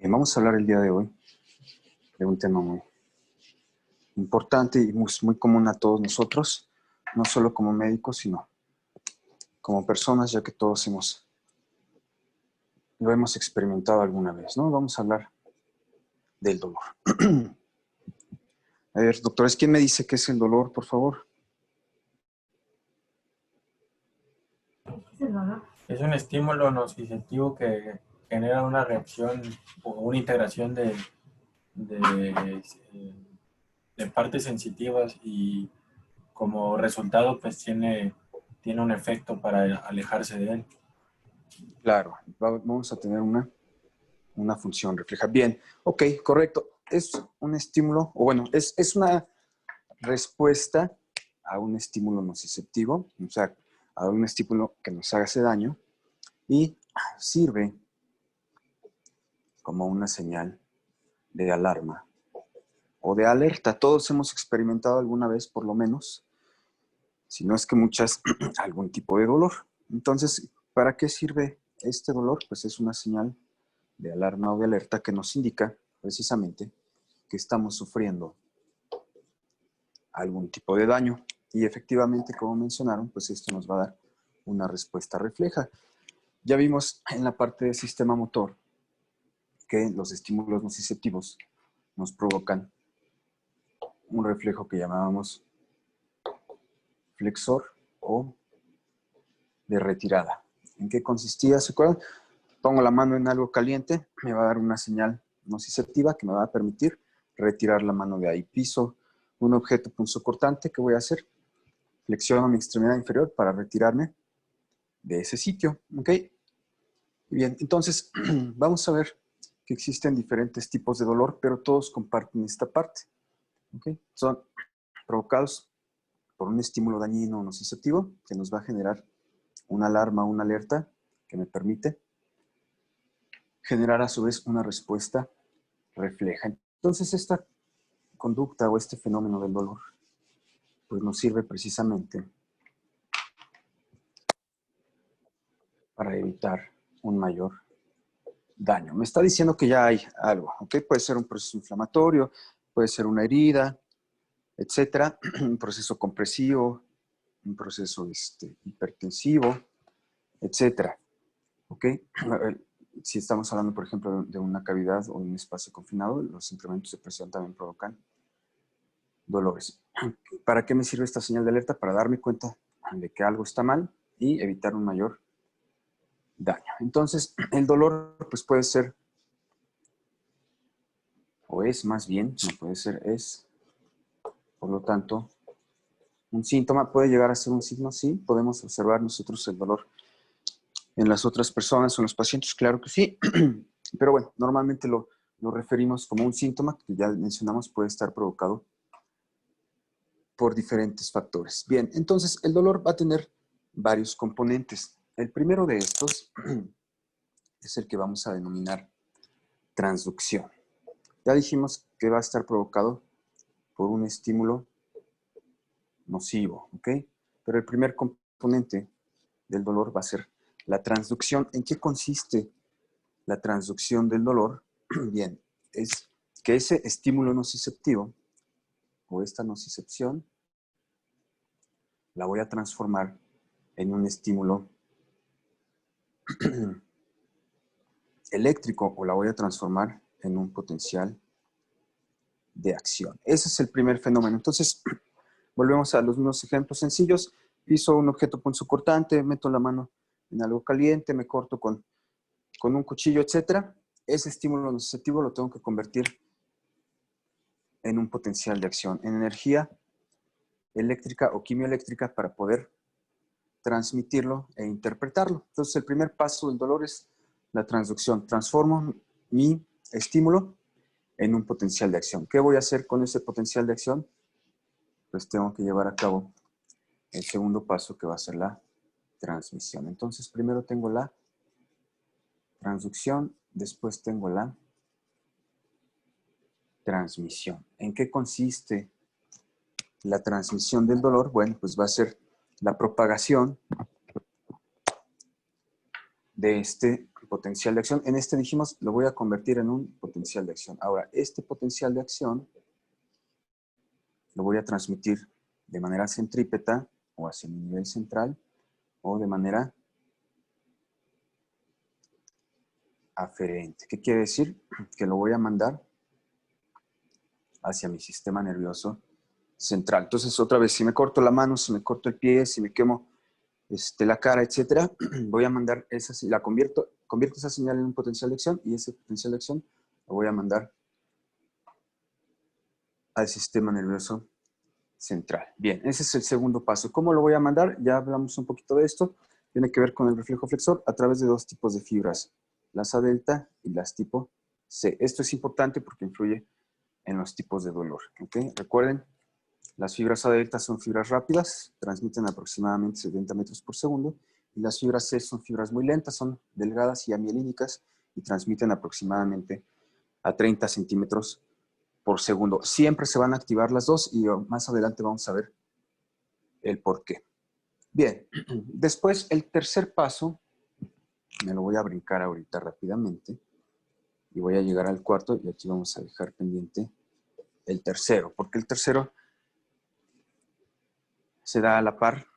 Bien, vamos a hablar el día de hoy de un tema muy importante y muy común a todos nosotros, no solo como médicos, sino como personas, ya que todos lo hemos experimentado alguna vez, ¿no? Vamos a hablar del dolor. A ver, doctores, ¿quién me dice qué es el dolor, por favor? Es un estímulo nociceptivo que genera una reacción o una integración de, de partes sensitivas y como resultado pues tiene un efecto para alejarse de él. Claro, vamos a tener una función refleja. Bien, ok, correcto. Es un estímulo, o bueno, es una respuesta a un estímulo nociceptivo, o sea, a un estímulo que nos hace daño y sirve como una señal de alarma o de alerta. Todos hemos experimentado alguna vez, por lo menos, si no es que muchas, algún tipo de dolor. Entonces, ¿para qué sirve este dolor? Pues es una señal de alarma o de alerta que nos indica precisamente que estamos sufriendo algún tipo de daño. Y efectivamente, como mencionaron, pues esto nos va a dar una respuesta refleja. Ya vimos en la parte del sistema motor que los estímulos nociceptivos nos provocan un reflejo que llamábamos flexor o de retirada. ¿En qué consistía? ¿Se acuerdan? Pongo la mano en algo caliente, me va a dar una señal nociceptiva que me va a permitir retirar la mano de ahí. Piso un objeto punzocortante, ¿qué voy a hacer? Flexiono mi extremidad inferior para retirarme de ese sitio. ¿Ok? Bien, entonces vamos a ver que existen diferentes tipos de dolor, pero todos comparten esta parte. ¿Ok? Son provocados por un estímulo dañino o nociceptivo que nos va a generar una alarma, una alerta que me permite generar a su vez una respuesta refleja. Entonces esta conducta o este fenómeno del dolor pues nos sirve precisamente para evitar un mayor daño. Me está diciendo que ya hay algo, ¿ok? Puede ser un proceso inflamatorio, puede ser una herida, etcétera, un proceso compresivo, un proceso hipertensivo, etcétera, ¿ok? Si estamos hablando, por ejemplo, de una cavidad o un espacio confinado, los incrementos de presión también provocan dolores. ¿Para qué me sirve esta señal de alerta? Para darme cuenta de que algo está mal y evitar un mayor daño. Entonces, el dolor pues puede ser, o es más bien, no puede ser, es, por lo tanto, un síntoma. ¿Puede llegar a ser un signo? Sí. ¿Podemos observar nosotros el dolor en las otras personas o en los pacientes? Claro que sí. Pero bueno, normalmente lo referimos como un síntoma que ya mencionamos puede estar provocado por diferentes factores. Bien, entonces el dolor va a tener varios componentes. El primero de estos es el que vamos a denominar transducción. Ya dijimos que va a estar provocado por un estímulo nocivo, ¿ok? Pero el primer componente del dolor va a ser la transducción. ¿En qué consiste la transducción del dolor? Bien, es que ese estímulo nociceptivo o esta nocicepción la voy a transformar en un estímulo eléctrico o la voy a transformar en un potencial de acción. Ese es el primer fenómeno. Entonces, volvemos a los mismos ejemplos sencillos. Piso un objeto punzocortante, meto la mano en algo caliente, me corto con un cuchillo, etc. Ese estímulo nociceptivo lo tengo que convertir en un potencial de acción, en energía eléctrica o quimioeléctrica para poder transmitirlo e interpretarlo. Entonces, el primer paso del dolor es la transducción. Transformo mi estímulo en un potencial de acción. ¿Qué voy a hacer con ese potencial de acción? Pues tengo que llevar a cabo el segundo paso, que va a ser la transmisión. Entonces, primero tengo la transducción, después tengo la transmisión. ¿En qué consiste la transmisión del dolor? Bueno, pues va a ser la propagación de este potencial de acción. En este dijimos, lo voy a convertir en un potencial de acción. Ahora, este potencial de acción lo voy a transmitir de manera centrípeta o hacia mi nivel central o de manera aferente. ¿Qué quiere decir? Que lo voy a mandar hacia mi sistema nervioso central. Entonces, otra vez, si me corto la mano, si me corto el pie, si me quemo la cara, etcétera, voy a mandar esa, la convierto esa señal en un potencial de acción y ese potencial de acción lo voy a mandar al sistema nervioso central. Bien, ese es el segundo paso. ¿Cómo lo voy a mandar? Ya hablamos un poquito de esto. Tiene que ver con el reflejo flexor a través de dos tipos de fibras, las A delta y las tipo C. Esto es importante porque influye en los tipos de dolor. ¿Okay? Recuerden, las fibras A delta son fibras rápidas, transmiten aproximadamente 70 metros por segundo, y las fibras C son fibras muy lentas, son delgadas y amielínicas y transmiten aproximadamente a 30 centímetros por segundo. Siempre se van a activar las dos y más adelante vamos a ver el por qué. Bien, después el tercer paso, me lo voy a brincar ahorita rápidamente y voy a llegar al cuarto y aquí vamos a dejar pendiente el tercero, porque el tercero se da a la par,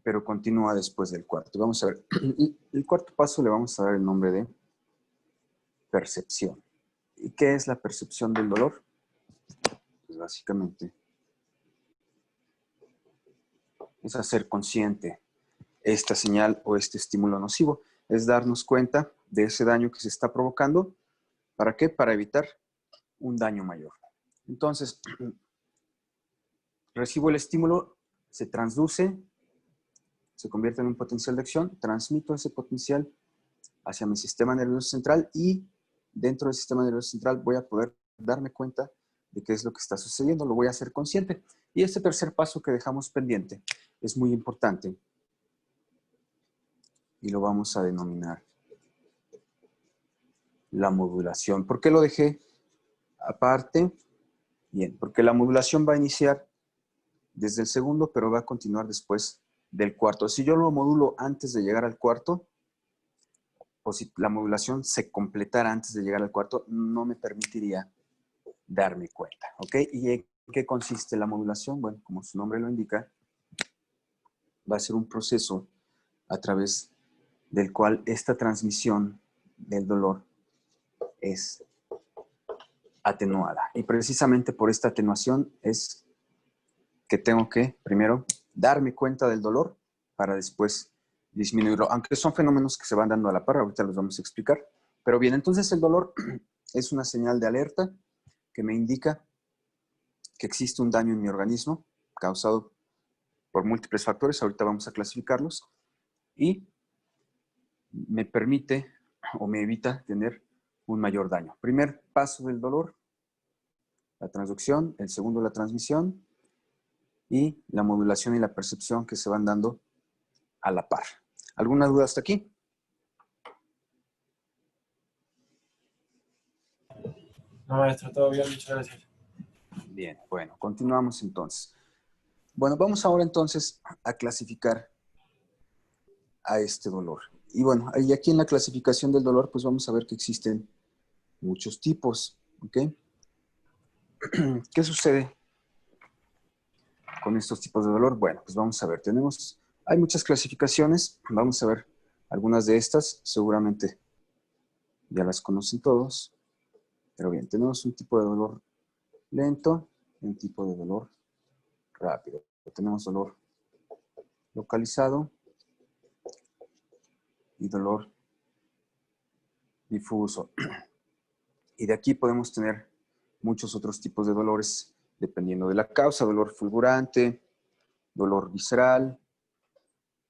pero continúa después del cuarto. Vamos a ver, el cuarto paso le vamos a dar el nombre de percepción. ¿Y qué es la percepción del dolor? Pues básicamente es hacer consciente esta señal o este estímulo nocivo. Es darnos cuenta de ese daño que se está provocando. ¿Para qué? Para evitar un daño mayor. Entonces, recibo el estímulo, se transduce, se convierte en un potencial de acción, transmito ese potencial hacia mi sistema nervioso central y dentro del sistema nervioso central voy a poder darme cuenta de qué es lo que está sucediendo, lo voy a hacer consciente. Y este tercer paso que dejamos pendiente es muy importante y lo vamos a denominar la modulación. ¿Por qué lo dejé aparte? Bien, porque la modulación va a iniciar desde el segundo, pero va a continuar después del cuarto. Si yo lo modulo antes de llegar al cuarto, o si la modulación se completara antes de llegar al cuarto, no me permitiría darme cuenta, ¿ok? ¿Y en qué consiste la modulación? Bueno, como su nombre lo indica, va a ser un proceso a través del cual esta transmisión del dolor es atenuada. Y precisamente por esta atenuación es que tengo que, primero, darme cuenta del dolor para después disminuirlo. Aunque son fenómenos que se van dando a la par, ahorita los vamos a explicar. Pero bien, entonces el dolor es una señal de alerta que me indica que existe un daño en mi organismo causado por múltiples factores. Ahorita vamos a clasificarlos. Y me permite o me evita tener un mayor daño. Primer paso del dolor, la transducción. El segundo, la transmisión. Y la modulación y la percepción que se van dando a la par. ¿Alguna duda hasta aquí? No, maestro, todo bien, muchas gracias. Bien, bueno, continuamos entonces. Bueno, vamos ahora entonces a clasificar a este dolor. Y bueno, y aquí en la clasificación del dolor, pues vamos a ver que existen muchos tipos, ¿ok? ¿Qué sucede con estos tipos de dolor? Bueno, pues vamos a ver, hay muchas clasificaciones, vamos a ver algunas de estas, seguramente ya las conocen todos, pero bien, tenemos un tipo de dolor lento y un tipo de dolor rápido. Tenemos dolor localizado y dolor difuso. Y de aquí podemos tener muchos otros tipos de dolores dependiendo de la causa, dolor fulgurante, dolor visceral,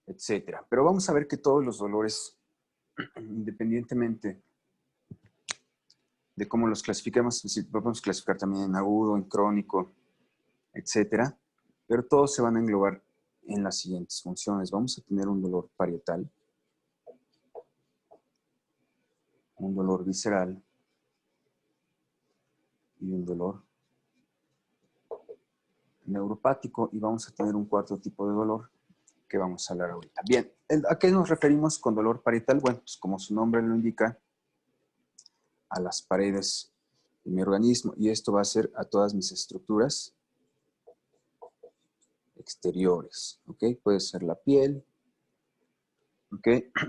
etcétera. Pero vamos a ver que todos los dolores, independientemente de cómo los clasifiquemos, es decir, podemos clasificar también en agudo, en crónico, etcétera, pero todos se van a englobar en las siguientes funciones. Vamos a tener un dolor parietal, un dolor visceral y un dolor neuropático, y vamos a tener un cuarto tipo de dolor que vamos a hablar ahorita. Bien, ¿A qué nos referimos con dolor parietal? Bueno, pues como su nombre lo indica, a las paredes de mi organismo. Y esto va a ser a todas mis estructuras exteriores. ¿Ok? Puede ser la piel. ¿Ok?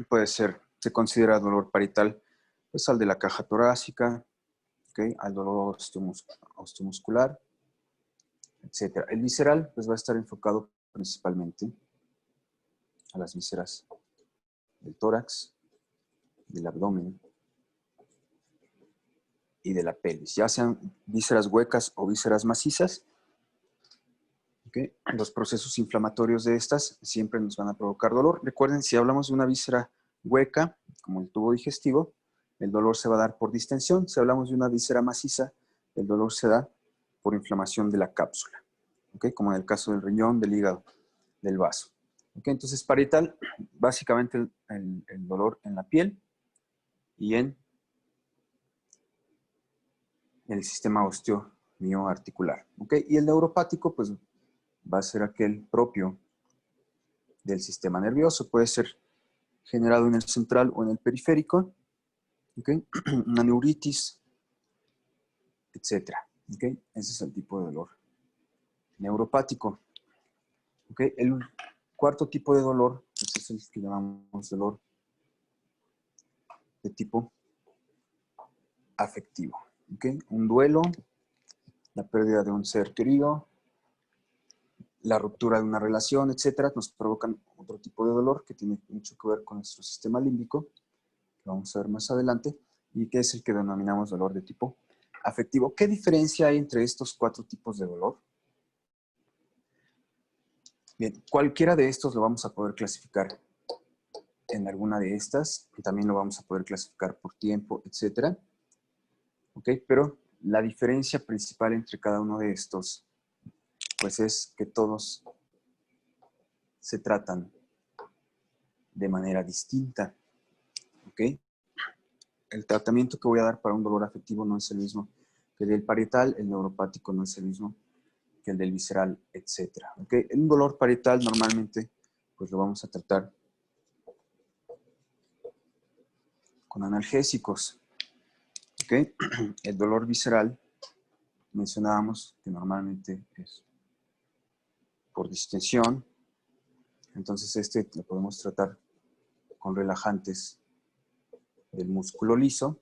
Puede ser, se considera dolor parietal, pues al de la caja torácica. ¿Ok? Al dolor osteomuscular, etc. El visceral, pues va a estar enfocado principalmente a las vísceras del tórax, del abdomen y de la pelvis, ya sean vísceras huecas o vísceras macizas. ¿Okay? Los procesos inflamatorios de estas siempre nos van a provocar dolor. Recuerden, si hablamos de una víscera hueca, como el tubo digestivo, el dolor se va a dar por distensión. Si hablamos de una víscera maciza, el dolor se da por inflamación de la cápsula, ¿okay? Como en el caso del riñón, del hígado, del vaso. ¿Okay? Entonces, parietal, básicamente el dolor en la piel y en el sistema osteomioarticular. ¿Okay? Y el neuropático, pues, va a ser aquel propio del sistema nervioso. Puede ser generado en el central o en el periférico. ¿Okay? Una neuritis, etc. ¿Okay? Ese es el tipo de dolor neuropático. ¿Okay? El cuarto tipo de dolor, pues es el que llamamos dolor de tipo afectivo. ¿Okay? Un duelo, la pérdida de un ser querido, la ruptura de una relación, etcétera, nos provocan otro tipo de dolor que tiene mucho que ver con nuestro sistema límbico, que vamos a ver más adelante, y que es el que denominamos dolor de tipo afectivo. ¿Qué diferencia hay entre estos cuatro tipos de dolor? Bien, cualquiera de estos lo vamos a poder clasificar en alguna de estas, y también lo vamos a poder clasificar por tiempo, etcétera. ¿Ok? Pero la diferencia principal entre cada uno de estos, pues es que todos se tratan de manera distinta. ¿Ok? El tratamiento que voy a dar para un dolor afectivo no es el mismo que el del parietal, el neuropático no es el mismo que el del visceral, etc. ¿Okay? Un dolor parietal normalmente pues lo vamos a tratar con analgésicos. ¿Okay? El dolor visceral mencionábamos que normalmente es por distensión, entonces este lo podemos tratar con relajantes del músculo liso.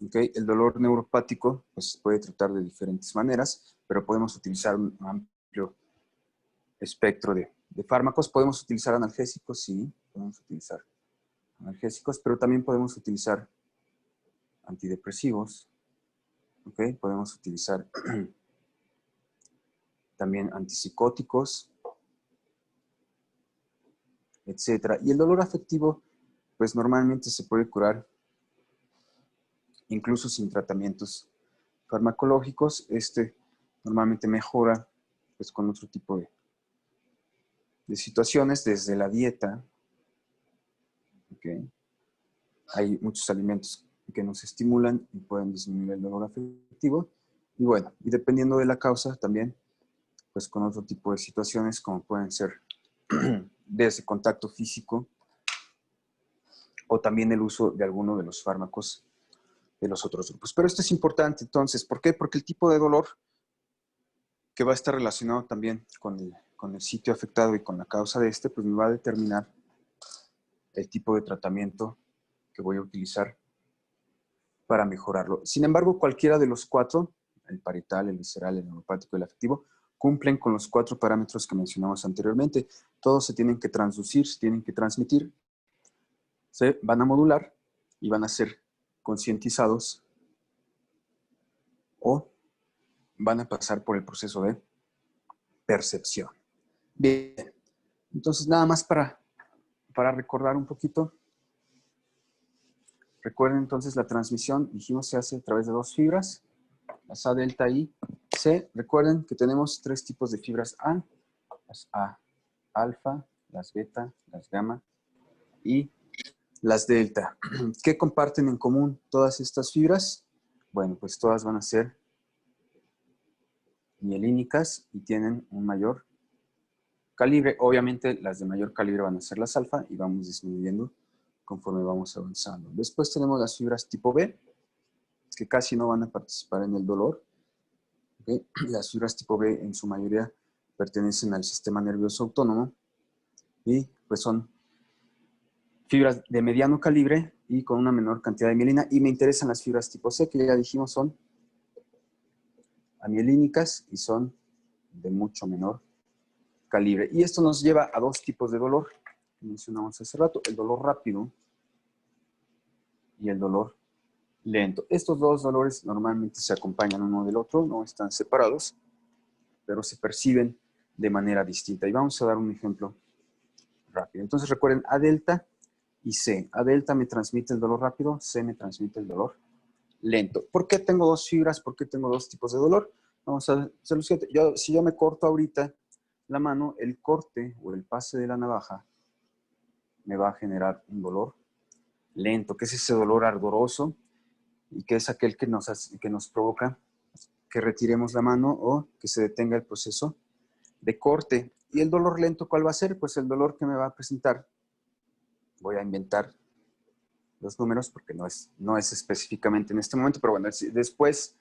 ¿Okay? El dolor neuropático pues, se puede tratar de diferentes maneras, pero podemos utilizar un amplio espectro de fármacos. Podemos utilizar analgésicos, sí, podemos utilizar analgésicos, pero también podemos utilizar antidepresivos, ¿okay? Podemos utilizar también antipsicóticos, etc. Y el dolor afectivo, pues normalmente se puede curar incluso sin tratamientos farmacológicos. Este normalmente mejora pues, con otro tipo de situaciones, desde la dieta. ¿Okay? Hay muchos alimentos que nos estimulan y pueden disminuir el dolor afectivo. Y bueno, y dependiendo de la causa también, pues con otro tipo de situaciones como pueden ser desde contacto físico o también el uso de alguno de los fármacos de los otros grupos. Pero esto es importante entonces, ¿por qué? Porque el tipo de dolor que va a estar relacionado también con el sitio afectado y con la causa de este, pues me va a determinar el tipo de tratamiento que voy a utilizar para mejorarlo. Sin embargo, cualquiera de los cuatro, el parietal, el visceral, el neuropático y el afectivo, cumplen con los cuatro parámetros que mencionamos anteriormente. Todos se tienen que transducir, se tienen que transmitir, se van a modular y van a ser concientizados o van a pasar por el proceso de percepción. Bien, entonces nada más para recordar un poquito. Recuerden entonces la transmisión, dijimos, se hace a través de dos fibras, las A delta y C. Recuerden que tenemos tres tipos de fibras A, las A alfa, las beta, las gamma y las delta. ¿Qué comparten en común todas estas fibras? Bueno, pues todas van a ser mielínicas y tienen un mayor calibre. Obviamente las de mayor calibre van a ser las alfa y vamos disminuyendo conforme vamos avanzando. Después tenemos las fibras tipo B, que casi no van a participar en el dolor. ¿Okay? Las fibras tipo B en su mayoría pertenecen al sistema nervioso autónomo y pues son fibras de mediano calibre y con una menor cantidad de mielina. Y me interesan las fibras tipo C, que ya dijimos son amielínicas y son de mucho menor calibre. Y esto nos lleva a dos tipos de dolor que mencionamos hace rato: el dolor rápido y el dolor lento. Estos dos dolores normalmente se acompañan uno del otro, no están separados, pero se perciben de manera distinta. Y vamos a dar un ejemplo rápido. Entonces recuerden, A delta y C. A delta me transmite el dolor rápido, C me transmite el dolor lento. ¿Por qué tengo dos fibras? ¿Por qué tengo dos tipos de dolor? Vamos a hacer lo siguiente. Si yo me corto ahorita la mano, el corte o el pase de la navaja me va a generar un dolor lento, que es ese dolor ardoroso y que es aquel que nos provoca que retiremos la mano o que se detenga el proceso de corte. ¿Y el dolor lento cuál va a ser? Pues el dolor que me va a presentar, voy a inventar los números porque no es específicamente en este momento, pero bueno, después,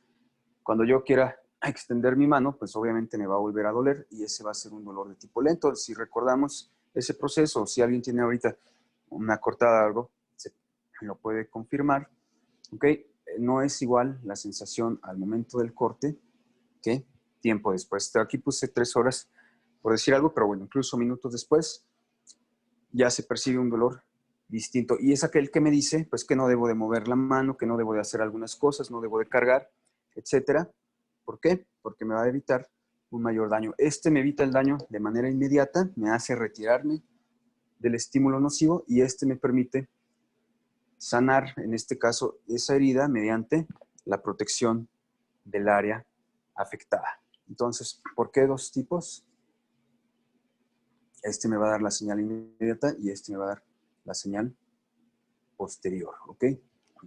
cuando yo quiera extender mi mano, pues obviamente me va a volver a doler y ese va a ser un dolor de tipo lento. Si recordamos ese proceso, si alguien tiene ahorita una cortada de algo, se lo puede confirmar, ¿ok? No es igual la sensación al momento del corte que tiempo después. Aquí puse 3 horas por decir algo, pero bueno, incluso minutos después ya se percibe un dolor distinto. Y es aquel que me dice, pues, que no debo de mover la mano, que no debo de hacer algunas cosas, no debo de cargar, etcétera. ¿Por qué? Porque me va a evitar un mayor daño. Este me evita el daño de manera inmediata, me hace retirarme del estímulo nocivo y este me permite sanar, en este caso, esa herida mediante la protección del área afectada. Entonces, ¿por qué dos tipos? Este me va a dar la señal inmediata y este me va a dar la señal posterior, ¿ok?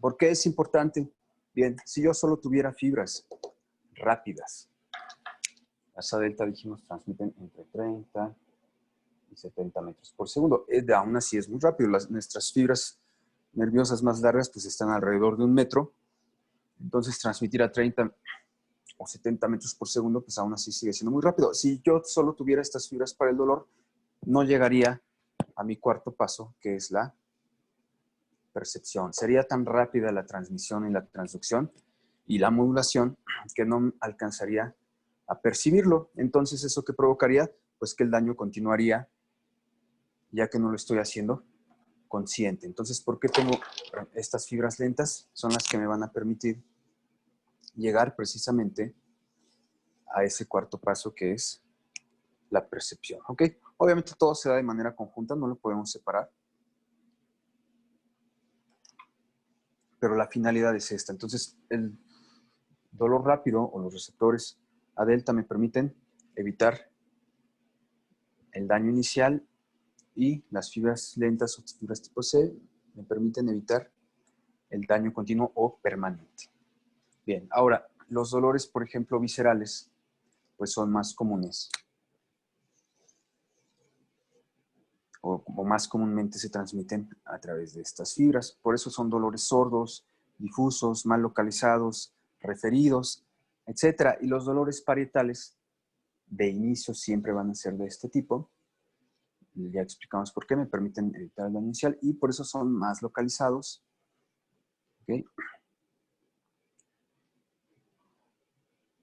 ¿Por qué es importante? Bien, si yo solo tuviera fibras rápidas, las A delta, dijimos, transmiten entre 30 y 70 metros por segundo. Aún así es muy rápido. Nuestras fibras nerviosas más largas pues están alrededor de 1 metro. Entonces transmitir a 30 o 70 metros por segundo pues aún así sigue siendo muy rápido. Si yo solo tuviera estas fibras para el dolor, no llegaría a mi cuarto paso, que es la percepción. Sería tan rápida la transmisión y la transducción y la modulación que no alcanzaría a percibirlo. Entonces, ¿eso qué provocaría? Pues que el daño continuaría, ya que no lo estoy haciendo consciente. Entonces, ¿por qué tengo estas fibras lentas? Son las que me van a permitir llegar precisamente a ese cuarto paso, que es la percepción, ¿ok? Obviamente todo se da de manera conjunta, no lo podemos separar, pero la finalidad es esta. Entonces, el dolor rápido o los receptores A delta me permiten evitar el daño inicial y las fibras lentas o fibras tipo C me permiten evitar el daño continuo o permanente. Bien, ahora, los dolores, por ejemplo, viscerales, pues son más comunes o más comúnmente se transmiten a través de estas fibras. Por eso son dolores sordos, difusos, mal localizados, referidos, etc. Y los dolores parietales de inicio siempre van a ser de este tipo. Ya explicamos por qué, me permiten evitar el daño inicial y por eso son más localizados. ¿Okay?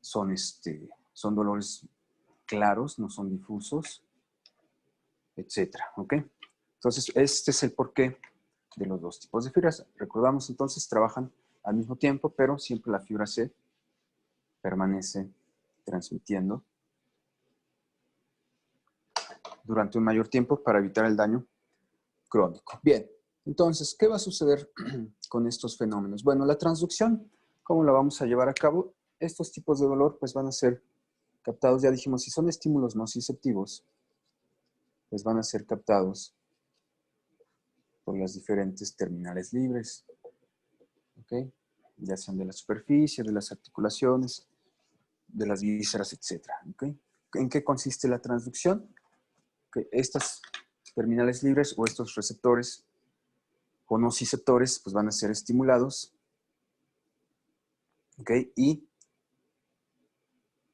Son dolores claros, no son difusos, etcétera. ¿Ok? Entonces, este es el porqué de los dos tipos de fibras. Recordamos entonces, trabajan al mismo tiempo, pero siempre la fibra C permanece transmitiendo durante un mayor tiempo para evitar el daño crónico. Bien, entonces, ¿qué va a suceder con estos fenómenos? Bueno, la transducción, ¿cómo la vamos a llevar a cabo? Estos tipos de dolor pues van a ser captados, ya dijimos, si son estímulos nociceptivos, pues van a ser captados por las diferentes terminales libres, ¿ok? Ya sean de la superficie, de las articulaciones, de las vísceras, etc. ¿Okay? ¿En qué consiste la transducción? ¿Okay? Estas terminales libres o estos receptores o nociceptores pues van a ser estimulados. ¿Okay? Y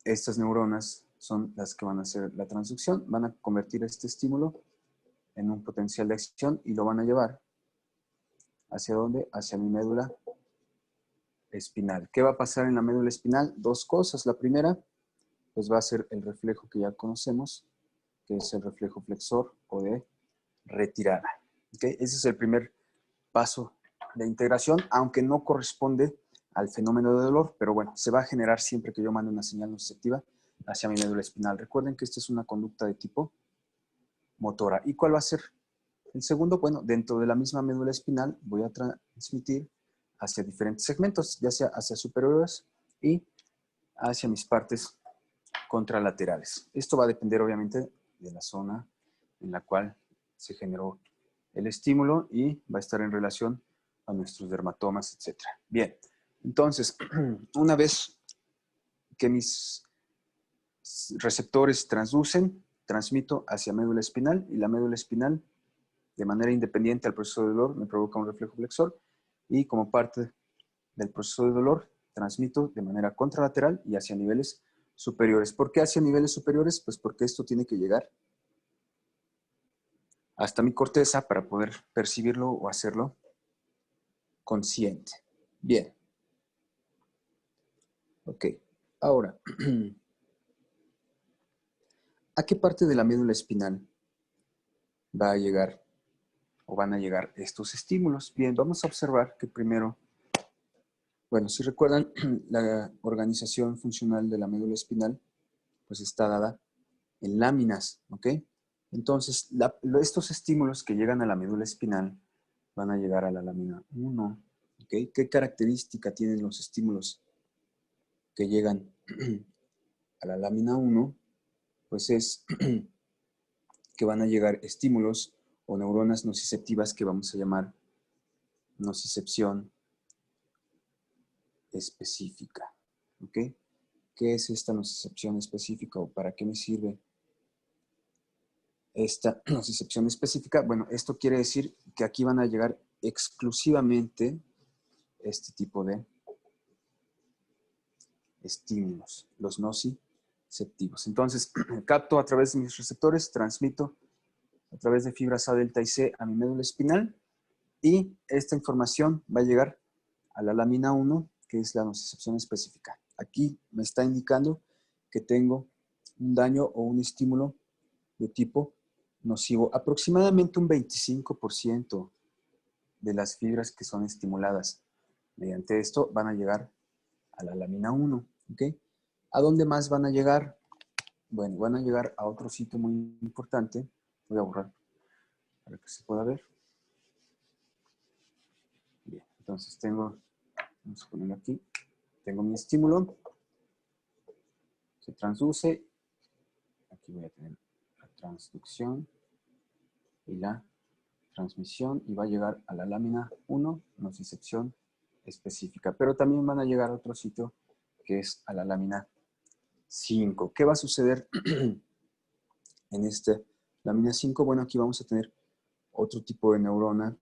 estas neuronas son las que van a hacer la transducción, van a convertir este estímulo en un potencial de acción y lo van a llevar ¿hacia dónde? Hacia mi médula espinal. ¿Qué va a pasar en la médula espinal? Dos cosas. La primera, pues va a ser el reflejo que ya conocemos, que es el reflejo flexor o de retirada. ¿Okay? Ese es el primer paso de integración, aunque no corresponde al fenómeno de dolor, pero bueno, se va a generar siempre que yo mande una señal nociceptiva hacia mi médula espinal. Recuerden que esta es una conducta de tipo motora. ¿Y cuál va a ser el segundo? Bueno, dentro de la misma médula espinal voy a transmitir hacia diferentes segmentos, ya sea hacia superiores y hacia mis partes contralaterales. Esto va a depender obviamente de la zona en la cual se generó el estímulo y va a estar en relación a nuestros dermatomas, etc. Bien, entonces, una vez que mis receptores transducen, transmito hacia médula espinal y la médula espinal, de manera independiente al proceso de dolor, me provoca un reflejo flexor y como parte del proceso de dolor, transmito de manera contralateral y hacia niveles superiores. ¿Por qué hacia niveles superiores? Pues porque esto tiene que llegar hasta mi corteza para poder percibirlo o hacerlo consciente. Bien. Ok. Ahora, ¿a qué parte de la médula espinal va a llegar o van a llegar estos estímulos? Bien, vamos a observar que primero, bueno, si recuerdan, la organización funcional de la médula espinal, pues está dada en láminas, ¿ok? Entonces, estos estímulos que llegan a la médula espinal van a llegar a la lámina 1, ¿ok? ¿Qué característica tienen los estímulos que llegan a la lámina 1? Pues es que van a llegar estímulos o neuronas nociceptivas que vamos a llamar nocicepción específica, ¿ok? ¿Qué es esta nocicepción específica o para qué me sirve esta nocicepción específica? Bueno, esto quiere decir que aquí van a llegar exclusivamente este tipo de estímulos, los nociceptivos. Entonces, capto a través de mis receptores, transmito a través de fibras A, delta y C a mi médula espinal y esta información va a llegar a la lámina 1, que es la nocicepción específica. Aquí me está indicando que tengo un daño o un estímulo de tipo nocivo. Aproximadamente un 25% de las fibras que son estimuladas mediante esto van a llegar a la lámina 1. ¿Ok? ¿A dónde más van a llegar? Bueno, van a llegar a otro sitio muy importante. Voy a borrar para que se pueda ver. Bien, entonces tengo, vamos a ponerlo aquí, tengo mi estímulo, se transduce, aquí voy a tener la transducción y la transmisión y va a llegar a la lámina 1, nocicepción específica, pero también van a llegar a otro sitio que es a la lámina 5. ¿Qué va a suceder en esta lámina 5? Bueno, aquí vamos a tener otro tipo de neurona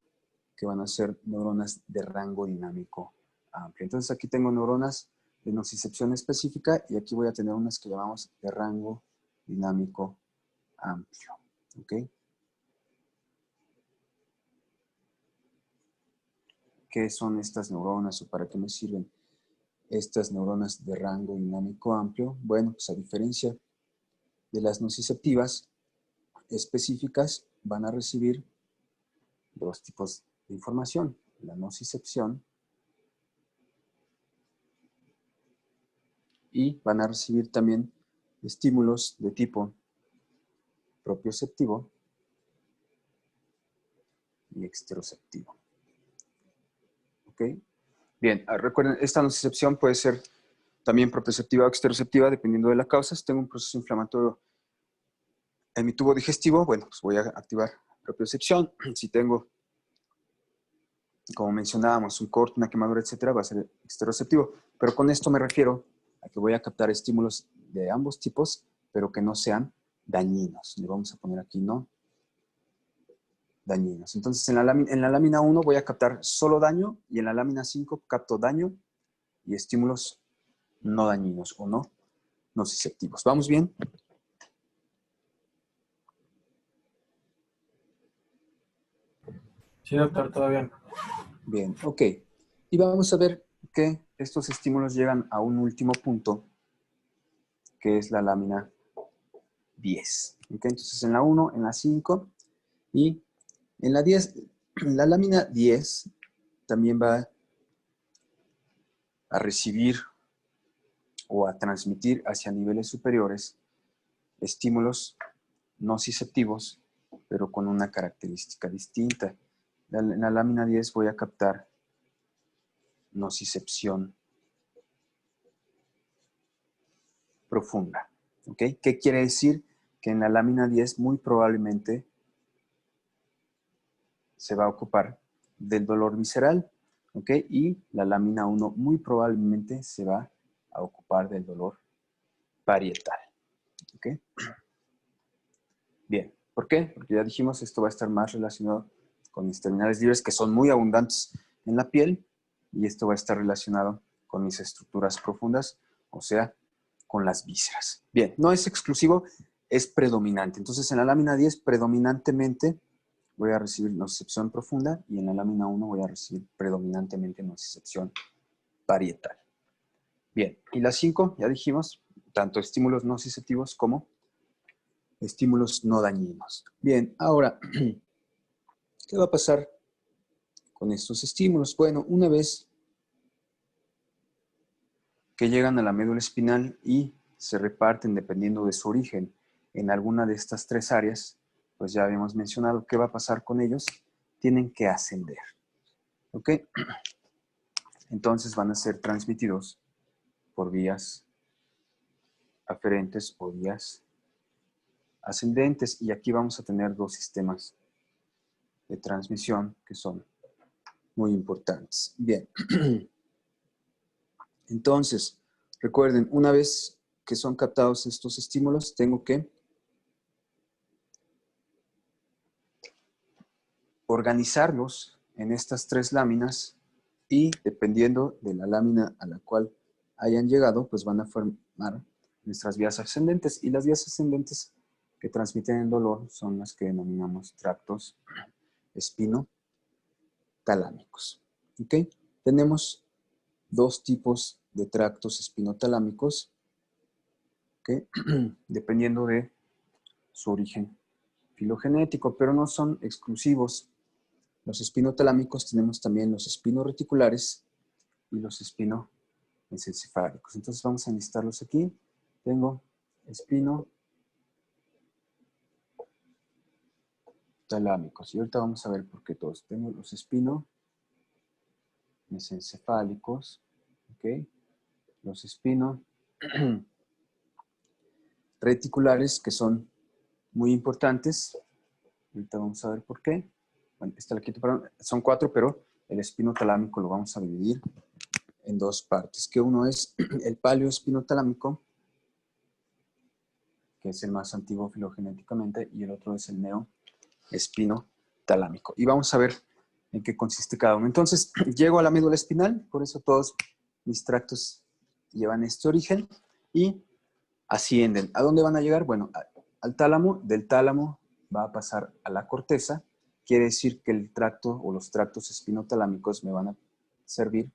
que van a ser neuronas de rango dinámico amplio. Entonces aquí tengo neuronas de nocicepción específica y aquí voy a tener unas que llamamos de rango dinámico amplio. ¿Ok? ¿Qué son estas neuronas o para qué me sirven estas neuronas de rango dinámico amplio? Bueno, pues a diferencia de las nociceptivas específicas, van a recibir dos tipos de información. La nocicepción y van a recibir también estímulos de tipo propioceptivo y exteroceptivo. ¿Ok? Bien, recuerden, esta nocicepción puede ser también propioceptiva o exteroceptiva dependiendo de la causa. Si tengo un proceso inflamatorio en mi tubo digestivo, bueno, pues voy a activar propiocepción. Si tengo, como mencionábamos, un corte, una quemadura, etcétera, va a ser exteroceptivo. Pero con esto me refiero a que voy a captar estímulos de ambos tipos, pero que no sean dañinos. Le vamos a poner aquí no dañinos. Entonces, en la lámina 1 voy a captar solo daño y en la lámina 5 capto daño y estímulos no dañinos o no nociceptivos. ¿Vamos bien? Sí, doctor, todo bien. Bien, ok. Y vamos a ver que estos estímulos llegan a un último punto, que es la lámina 10. ¿Ok? Entonces, en la 1, en la 5 y en la 10, la lámina 10 también va a recibir o a transmitir hacia niveles superiores estímulos nociceptivos, pero con una característica distinta. En la lámina 10 voy a captar nocicepción profunda. ¿Ok? ¿Qué quiere decir? Que en la lámina 10 muy probablemente se va a ocupar del dolor visceral. ¿Ok? Y la lámina 1 muy probablemente se va a ocupar del dolor parietal. ¿Ok? Bien. ¿Por qué? Porque ya dijimos, esto va a estar más relacionado con mis terminales libres, que son muy abundantes en la piel, y esto va a estar relacionado con mis estructuras profundas, o sea, con las vísceras. Bien, no es exclusivo, es predominante. Entonces, en la lámina 10, predominantemente voy a recibir nocicepción profunda, y en la lámina 1 voy a recibir predominantemente nocicepción parietal. Bien, y la 5, ya dijimos, tanto estímulos nociceptivos como estímulos no dañinos. Bien, ahora, ¿qué va a pasar con estos estímulos? Bueno, una vez que llegan a la médula espinal y se reparten dependiendo de su origen en alguna de estas tres áreas, pues ya habíamos mencionado qué va a pasar con ellos, tienen que ascender. ¿Ok? Entonces van a ser transmitidos por vías aferentes o vías ascendentes, y aquí vamos a tener dos sistemas de transmisión que son muy importantes. Bien. Entonces, recuerden, una vez que son captados estos estímulos, tengo que organizarlos en estas tres láminas, y dependiendo de la lámina a la cual hayan llegado, pues van a formar nuestras vías ascendentes, y las vías ascendentes que transmiten el dolor son las que denominamos tractos espinotalámicos. ¿Ok? Tenemos dos tipos de tractos espinotalámicos, ¿ok? Dependiendo de su origen filogenético, pero no son exclusivos. Los espinotalámicos tenemos también los espinoreticulares y los espinomesencefálicos. Entonces vamos a enlistarlos aquí. Tengo espinotalámicos. Y ahorita vamos a ver por qué todos. Tengo los espinomesencefálicos, ¿ok? Los espinoreticulares, que son muy importantes. Ahorita vamos a ver por qué. Bueno, esta la quito, perdón. Son 4, pero el espinotalámico lo vamos a dividir en dos partes, que uno es el paleoespinotalámico, que es el más antiguo filogenéticamente, y el otro es el neoespinotalámico. Y vamos a ver en qué consiste cada uno. Entonces, llego a la médula espinal, por eso todos mis tractos llevan este origen, y ascienden. ¿A dónde van a llegar? Bueno, al tálamo. Del tálamo va a pasar a la corteza. Quiere decir que el tracto o los tractos espinotalámicos me van a servir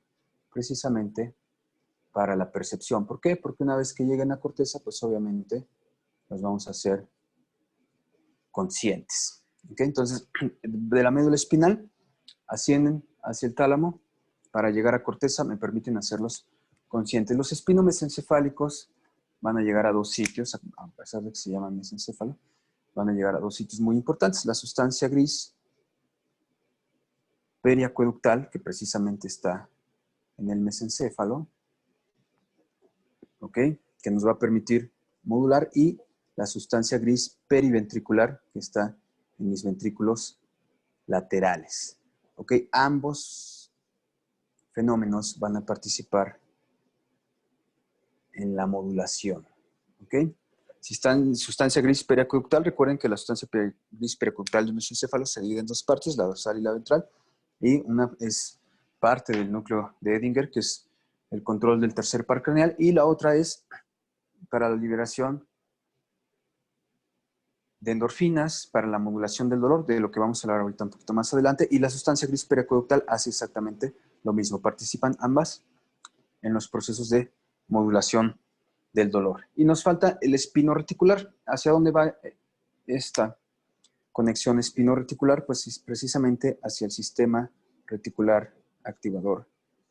precisamente para la percepción. ¿Por qué? Porque una vez que lleguen a corteza, pues obviamente los vamos a hacer conscientes. ¿Ok? Entonces, de la médula espinal ascienden hacia el tálamo. Para llegar a corteza me permiten hacerlos conscientes. Los espinomesencefálicos van a llegar a dos sitios, a pesar de que se llaman mesencéfalo, van a llegar a dos sitios muy importantes. La sustancia gris periacueductal, que precisamente está en el mesencéfalo, ¿ok? Que nos va a permitir modular, y la sustancia gris periventricular, que está en mis ventrículos laterales. ¿Ok? Ambos fenómenos van a participar en la modulación. ¿Ok? Si está en sustancia gris periacueductal, recuerden que la sustancia gris periacueductal de un mesencéfalo se divide en dos partes, la dorsal y la ventral, y una es parte del núcleo de Edinger, que es el control del tercer par craneal, y la otra es para la liberación de endorfinas, para la modulación del dolor, de lo que vamos a hablar ahorita un poquito más adelante, y la sustancia gris periacueductal hace exactamente lo mismo. Participan ambas en los procesos de modulación del dolor. Y nos falta el espino reticular. ¿Hacia dónde va esta conexión espino-reticular? Pues es precisamente hacia el sistema reticular activador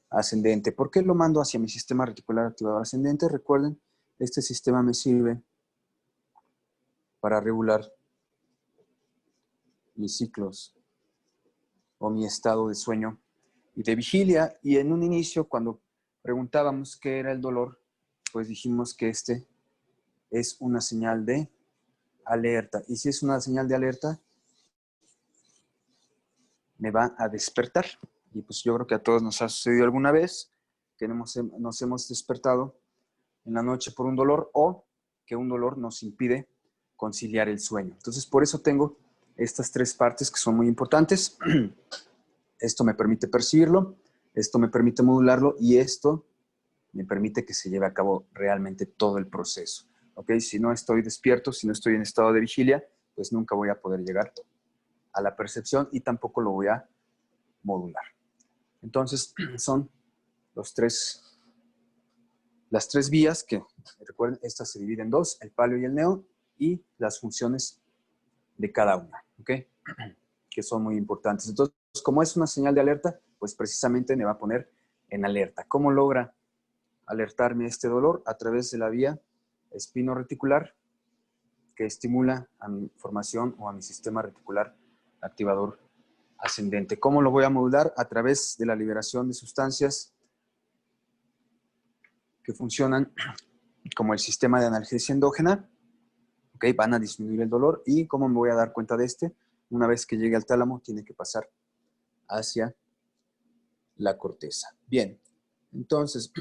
ascendente. ¿Por qué lo mando hacia mi sistema reticular activador ascendente? Recuerden, este sistema me sirve para regular mis ciclos o mi estado de sueño y de vigilia. Y en un inicio, cuando preguntábamos qué era el dolor, pues dijimos que este es una señal de alerta. Y si es una señal de alerta, me va a despertar. Y pues yo creo que a todos nos ha sucedido alguna vez que nos hemos despertado en la noche por un dolor o que un dolor nos impide conciliar el sueño. Entonces, por eso tengo estas tres partes que son muy importantes. Esto me permite percibirlo, esto me permite modularlo y esto me permite que se lleve a cabo realmente todo el proceso. ¿Ok? Si no estoy despierto, si no estoy en estado de vigilia, pues nunca voy a poder llegar a la percepción y tampoco lo voy a modular. Entonces, son las tres vías que, recuerden, estas se dividen en dos, el paleo y el neo, y las funciones de cada una, ¿ok? Que son muy importantes. Entonces, como es una señal de alerta, pues precisamente me va a poner en alerta. ¿Cómo logra alertarme este dolor? A través de la vía espino-reticular, que estimula a mi formación o a mi sistema reticular activador ascendente. ¿Cómo lo voy a modular? A través de la liberación de sustancias que funcionan como el sistema de analgesia endógena, ¿ok? Van a disminuir el dolor. ¿Y cómo me voy a dar cuenta de este? Una vez que llegue al tálamo, tiene que pasar hacia la corteza. Bien, entonces,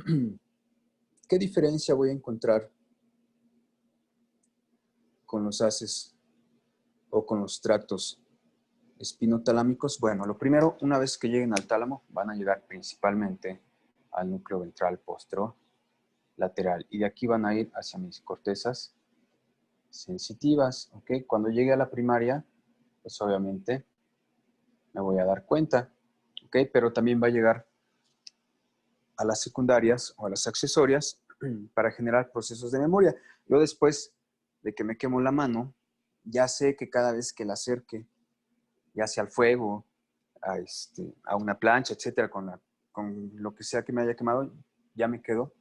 ¿qué diferencia voy a encontrar con los haces o con los tractos espinotalámicos? Bueno, lo primero, una vez que lleguen al tálamo, van a llegar principalmente al núcleo ventral posterolateral y de aquí van a ir hacia mis cortezas sensitivas, ¿ok? Cuando llegue a la primaria, pues obviamente me voy a dar cuenta, ¿ok? Pero también va a llegar a las secundarias o a las accesorias para generar procesos de memoria. Yo después de que me quemo la mano, ya sé que cada vez que la acerque, ya sea al fuego, a una plancha, etcétera, con lo que sea que me haya quemado, ya me quedo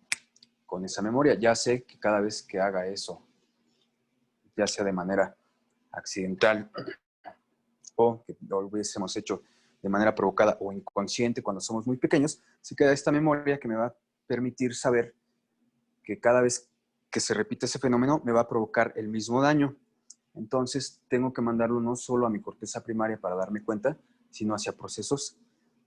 con esa memoria. Ya sé que cada vez que haga eso, ya sea de manera accidental o que lo hubiésemos hecho de manera provocada o inconsciente cuando somos muy pequeños, se queda esta memoria que me va a permitir saber que cada vez que se repite ese fenómeno me va a provocar el mismo daño. Entonces tengo que mandarlo no solo a mi corteza primaria para darme cuenta, sino hacia procesos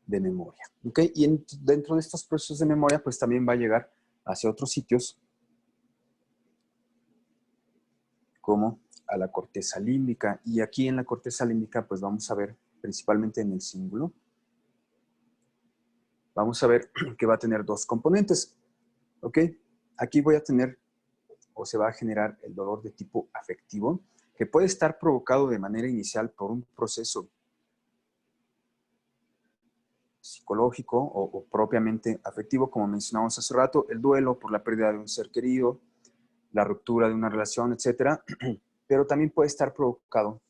de memoria. ¿Okay? Y dentro de estos procesos de memoria, pues también va a llegar hacia otros sitios, como a la corteza límbica. Y aquí en la corteza límbica, pues vamos a ver, principalmente en el cíngulo, vamos a ver que va a tener dos componentes. ¿Ok? Aquí voy a tener, o se va a generar el dolor de tipo afectivo, que puede estar provocado de manera inicial por un proceso psicológico o propiamente afectivo, como mencionamos hace rato, el duelo por la pérdida de un ser querido, la ruptura de una relación, etcétera, pero también puede estar provocado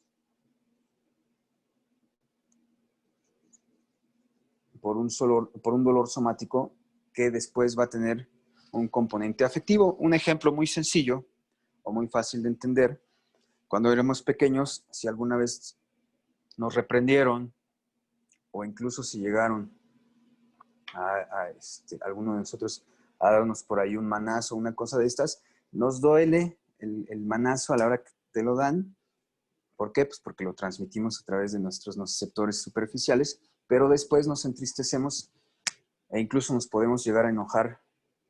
por un dolor somático que después va a tener un componente afectivo. Un ejemplo muy sencillo o muy fácil de entender: cuando éramos pequeños, si alguna vez nos reprendieron o incluso si llegaron a alguno de nosotros a darnos por ahí un manazo, una cosa de estas, nos duele el manazo a la hora que te lo dan. ¿Por qué? Pues porque lo transmitimos a través de nuestros nociceptores superficiales, pero después nos entristecemos e incluso nos podemos llegar a enojar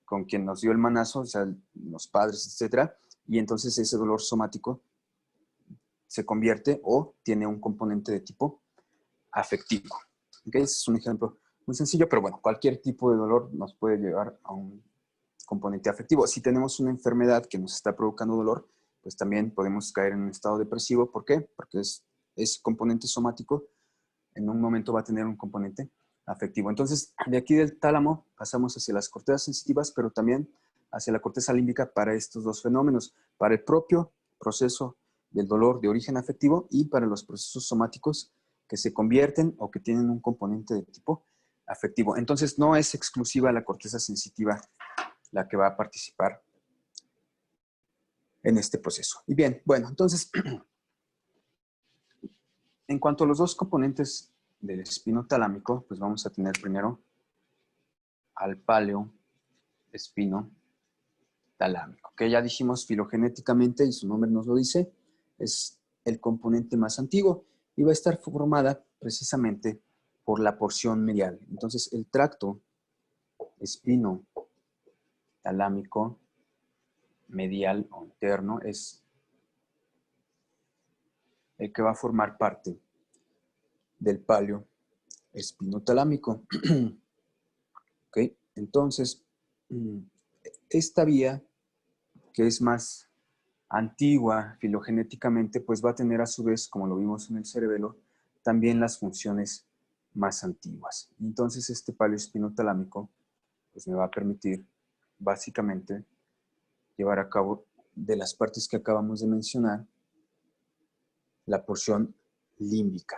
con quien nos dio el manazo, o sea, los padres, etcétera, y entonces ese dolor somático se convierte o tiene un componente de tipo afectivo. ¿Okay? Ese es un ejemplo muy sencillo, pero bueno, cualquier tipo de dolor nos puede llevar a un componente afectivo. Si tenemos una enfermedad que nos está provocando dolor, pues también podemos caer en un estado depresivo. ¿Por qué? Porque ese componente somático en un momento va a tener un componente afectivo. Entonces, de aquí del tálamo pasamos hacia las cortezas sensitivas, pero también hacia la corteza límbica para estos dos fenómenos, para el propio proceso del dolor de origen afectivo y para los procesos somáticos que se convierten o que tienen un componente de tipo afectivo. Entonces, no es exclusiva la corteza sensitiva la que va a participar en este proceso. Y bien, bueno, entonces, en cuanto a los dos componentes del espino talámico, pues vamos a tener primero al paleo espino talámico, que ya dijimos filogenéticamente, y su nombre nos lo dice, es el componente más antiguo y va a estar formada precisamente por la porción medial. Entonces, el tracto espino talámico medial o interno es el que va a formar parte del palio espinotalámico. ¿Ok? Entonces, esta vía, que es más antigua filogenéticamente, pues va a tener a su vez, como lo vimos en el cerebelo, también las funciones más antiguas. Entonces, este palio espinotalámico pues me va a permitir básicamente llevar a cabo de las partes que acabamos de mencionar la porción límbica.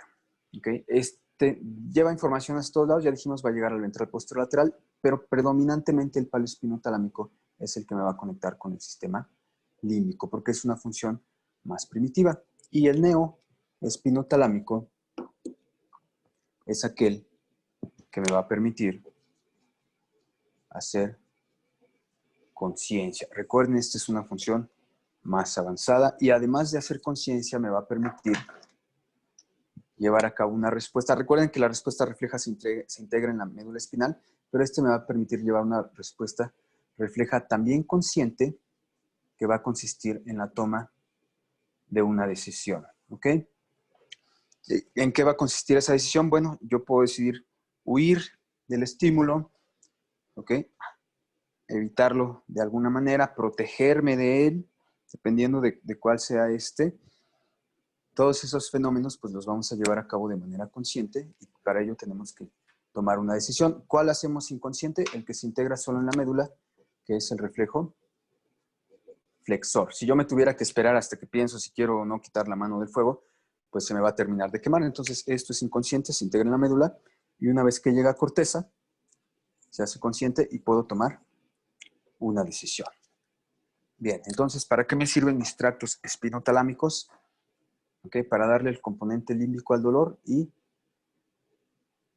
¿Okay? Este lleva información a todos lados, ya dijimos va a llegar al ventral posterolateral, pero predominantemente el palio espinotalámico es el que me va a conectar con el sistema límbico, porque es una función más primitiva. Y el neo espinotalámico es aquel que me va a permitir hacer conciencia. Recuerden, esta es una función más avanzada y además de hacer conciencia me va a permitir llevar a cabo una respuesta. Recuerden que la respuesta refleja se integra en la médula espinal, pero este me va a permitir llevar una respuesta refleja también consciente que va a consistir en la toma de una decisión. ¿Ok? ¿En qué va a consistir esa decisión? Bueno, yo puedo decidir huir del estímulo, ¿ok? Evitarlo de alguna manera, protegerme de él, dependiendo de cuál sea este. Todos esos fenómenos pues los vamos a llevar a cabo de manera consciente y para ello tenemos que tomar una decisión. ¿Cuál hacemos inconsciente? El que se integra solo en la médula, que es el reflejo flexor. Si yo me tuviera que esperar hasta que pienso si quiero o no quitar la mano del fuego, pues se me va a terminar de quemar. Entonces esto es inconsciente, se integra en la médula y una vez que llega a corteza, se hace consciente y puedo tomar una decisión. Bien, entonces, ¿para qué me sirven mis tractos espinotalámicos? ¿Okay? Para darle el componente límbico al dolor y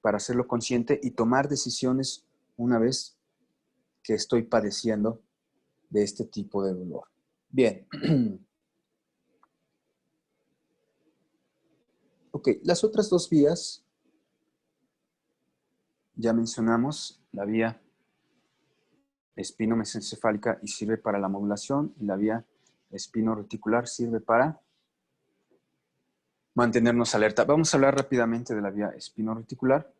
para hacerlo consciente y tomar decisiones una vez que estoy padeciendo de este tipo de dolor. Bien. Ok, las otras dos vías, ya mencionamos la vía espino-mesencefálica y sirve para la modulación y la vía espino-reticular sirve para mantenernos alerta. Vamos a hablar rápidamente de la vía espino-reticular.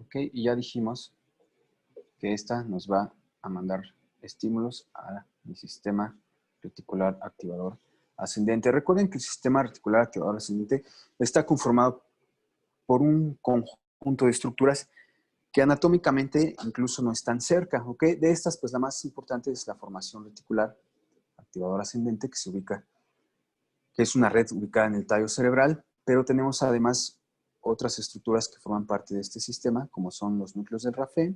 Ok, y ya dijimos que esta nos va a mandar estímulos a mi sistema reticular activador ascendente. Recuerden que el sistema reticular activador ascendente está conformado por un conjunto de estructuras que anatómicamente incluso no están cerca, ¿ok? De estas, pues la más importante es la formación reticular activador ascendente que se ubica, que es una red ubicada en el tallo cerebral, pero tenemos además otras estructuras que forman parte de este sistema, como son los núcleos del Raphe,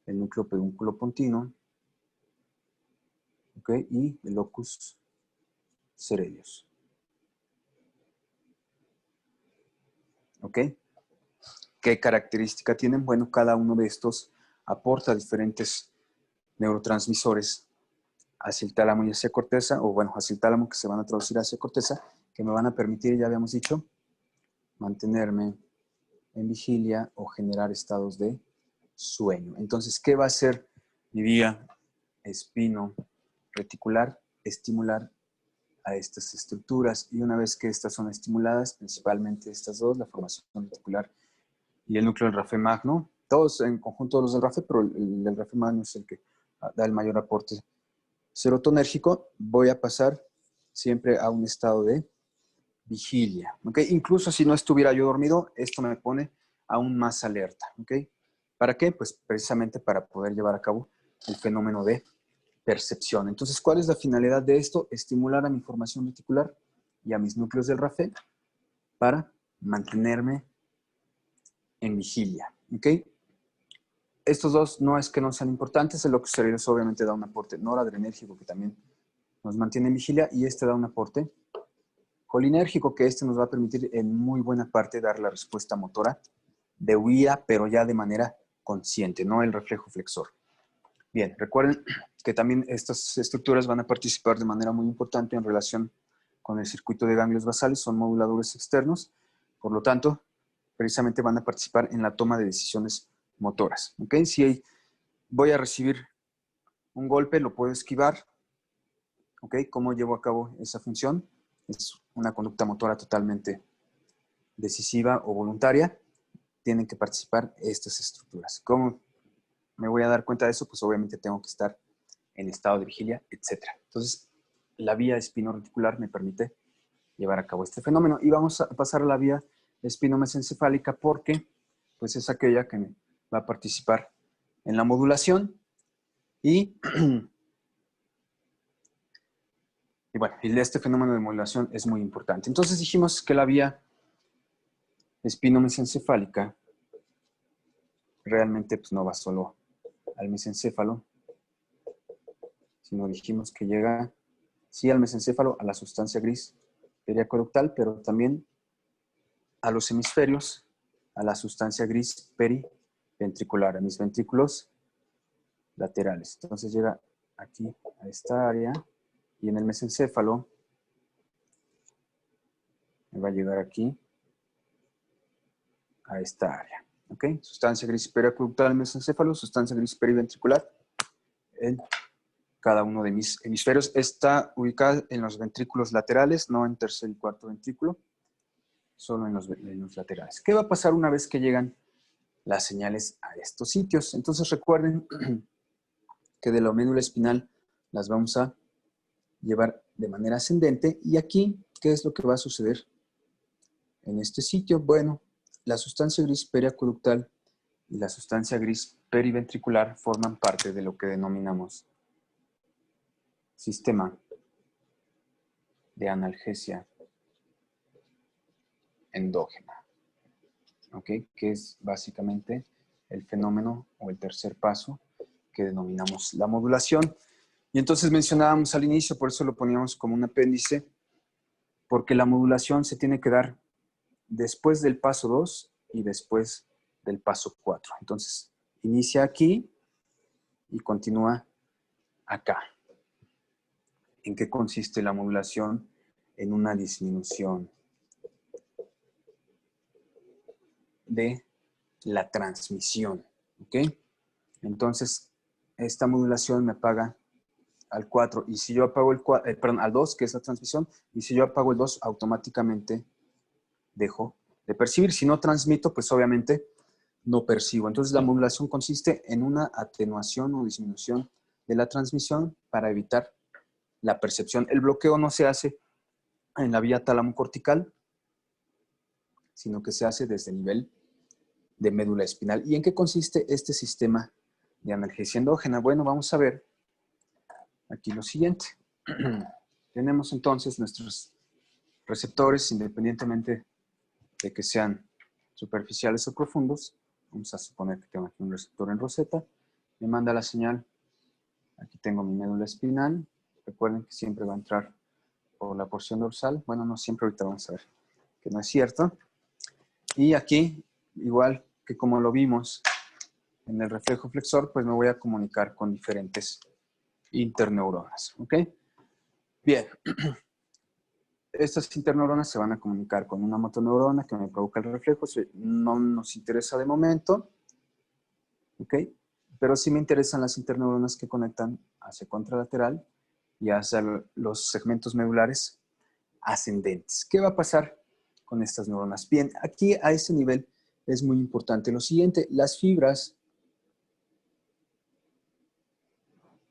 el núcleo pedúnculo pontino, ¿ok? Y el locus cerebeus. ¿Ok? ¿Qué característica tienen? Bueno, cada uno de estos aporta diferentes neurotransmisores hacia el tálamo y hacia corteza, o bueno, hacia el tálamo que se van a traducir hacia corteza, que me van a permitir, ya habíamos dicho, mantenerme en vigilia o generar estados de sueño. Entonces, ¿qué va a ser mi vía espino reticular estimular a estas estructuras. Y una vez que estas son estimuladas, principalmente estas dos, la formación reticular y el núcleo del rafe magno, todos en conjunto los del rafe, pero el del rafe magno es el que da el mayor aporte serotonérgico, voy a pasar siempre a un estado de vigilia. ¿Okay? Incluso si no estuviera yo dormido, esto me pone aún más alerta. ¿Okay? ¿Para qué? Pues precisamente para poder llevar a cabo el fenómeno de percepción. Entonces, ¿cuál es la finalidad de esto? Estimular a mi formación reticular y a mis núcleos del rafe para mantenerme en vigilia. ¿Ok? Estos dos no es que no sean importantes, el octiosteroides obviamente da un aporte noradrenérgico que también nos mantiene en vigilia y este da un aporte colinérgico que este nos va a permitir en muy buena parte dar la respuesta motora de huida, pero ya de manera consciente, no el reflejo flexor. Bien, recuerden que también estas estructuras van a participar de manera muy importante en relación con el circuito de ganglios basales, son moduladores externos, por lo tanto, precisamente van a participar en la toma de decisiones motoras. ¿Okay? Si voy a recibir un golpe, lo puedo esquivar. ¿Okay? ¿Cómo llevo a cabo esa función? Es una conducta motora totalmente decisiva o voluntaria. Tienen que participar estas estructuras. ¿Cómo me voy a dar cuenta de eso? Pues obviamente tengo que estar en estado de vigilia, etc. Entonces, la vía espinoreticular me permite llevar a cabo este fenómeno. Y vamos a pasar a la vía espinomesencefálica porque pues, es aquella que va a participar en la modulación y bueno, este fenómeno de modulación es muy importante. Entonces dijimos que la vía espinomesencefálica realmente pues, no va solo al mesencéfalo, sino dijimos que llega, sí, al mesencéfalo, a la sustancia gris periacueductal, pero también a los hemisferios, a la sustancia gris periventricular, a mis ventrículos laterales. Entonces llega aquí a esta área y en el mesencéfalo me va a llegar aquí a esta área. ¿Ok? Sustancia gris periacueductal en el mesencéfalo, sustancia gris periventricular en cada uno de mis hemisferios. Está ubicada en los ventrículos laterales, no en tercer y cuarto ventrículo, solo en los laterales. ¿Qué va a pasar una vez que llegan las señales a estos sitios? Entonces recuerden que de la médula espinal las vamos a llevar de manera ascendente. Y aquí, ¿qué es lo que va a suceder en este sitio? Bueno, la sustancia gris periacueductal y la sustancia gris periventricular forman parte de lo que denominamos sistema de analgesia endógena, ¿ok? Que es básicamente el fenómeno o el tercer paso que denominamos la modulación. Y entonces mencionábamos al inicio, por eso lo poníamos como un apéndice, porque la modulación se tiene que dar después del paso 2 y después del paso 4. Entonces, inicia aquí y continúa acá. ¿En qué consiste la modulación? En una disminución de la transmisión. ¿Ok? Entonces, esta modulación me apaga al 4. Y si yo apago al 2, que es la transmisión, y si yo apago el 2, automáticamente dejo de percibir. Si no transmito, pues obviamente no percibo. Entonces la modulación consiste en una atenuación o disminución de la transmisión para evitar la percepción. El bloqueo no se hace en la vía tálamo-cortical, sino que se hace desde el nivel de médula espinal. ¿Y en qué consiste este sistema de analgesia endógena? Bueno, vamos a ver aquí lo siguiente. Tenemos entonces nuestros receptores, independientemente de que sean superficiales o profundos. Vamos a suponer que tengo aquí un receptor en roseta. Me manda la señal. Aquí tengo mi médula espinal. Recuerden que siempre va a entrar por la porción dorsal. Bueno, no siempre, ahorita vamos a ver que no es cierto. Y aquí, igual que como lo vimos en el reflejo flexor, pues me voy a comunicar con diferentes interneuronas. ¿Ok? Bien. Estas interneuronas se van a comunicar con una motoneurona que me provoca el reflejo. No nos interesa de momento. ¿Ok? pero sí me interesan las interneuronas que conectan hacia contralateral y hacia los segmentos medulares ascendentes. ¿Qué va a pasar con estas neuronas? Bien, aquí a este nivel es muy importante lo siguiente. Las fibras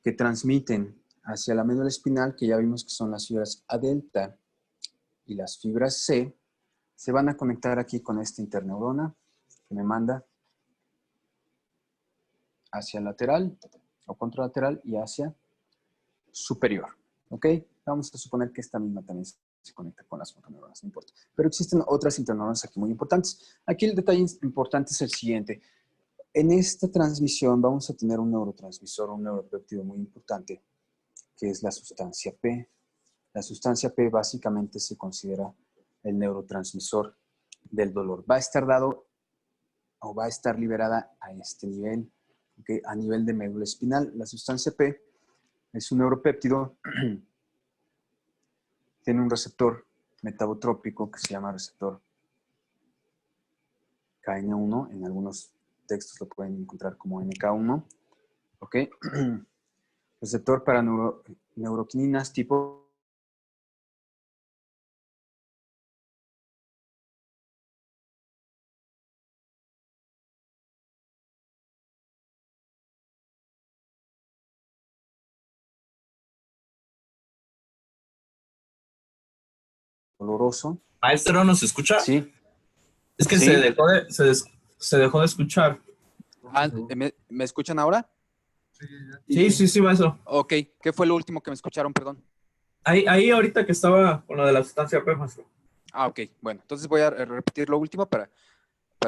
que transmiten hacia la médula espinal, que ya vimos que son las fibras A delta y las fibras C, se van a conectar aquí con esta interneurona que me manda hacia lateral o contralateral y hacia superior. ¿Ok? Vamos a suponer que esta misma también se conecta con las motoneuronas, no importa. Pero existen otras interneuronas aquí muy importantes. Aquí el detalle importante es el siguiente. En esta transmisión vamos a tener un neurotransmisor, un neuropéptido muy importante, que es la sustancia P. La sustancia P básicamente se considera el neurotransmisor del dolor. Va a estar dado o va a estar liberada a este nivel, ¿okay? A nivel de médula espinal. La sustancia P es un neuropéptido, tiene un receptor metabotrópico que se llama receptor KN1, en algunos textos lo pueden encontrar como NK1, ¿ok? Receptor para neuroquininas tipo doloroso. Maestro, ¿nos escucha? Sí, Es que sí. se dejó de escuchar. ¿Me escuchan ahora? Sí, maestro. Ok, ¿qué fue lo último que me escucharon, perdón? Ahí ahorita que estaba con lo de la sustancia P, maestro. Ah, ok, bueno, entonces voy a repetir lo último para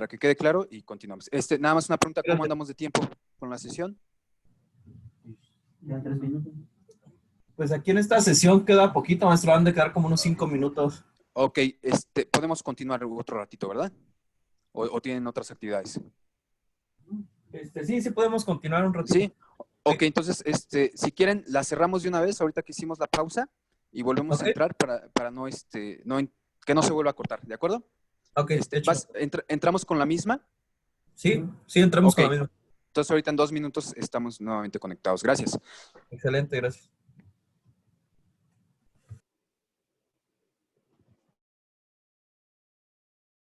que quede claro y continuamos. Nada más una pregunta, ¿cómo andamos de tiempo con la sesión? Ya 3 minutos. Pues aquí en esta sesión queda poquito, maestro, van de quedar como unos 5 minutos. Ok, podemos continuar otro ratito, ¿verdad? ¿O tienen otras actividades? Sí podemos continuar un ratito. Sí, ok, entonces, si quieren, la cerramos de una vez, ahorita que hicimos la pausa, y volvemos a entrar para no, que no se vuelva a cortar, ¿de acuerdo? Ok, ¿Entramos con la misma? Sí, entramos Okay. con la misma. Entonces, ahorita en 2 minutos estamos nuevamente conectados. Gracias. Excelente, gracias.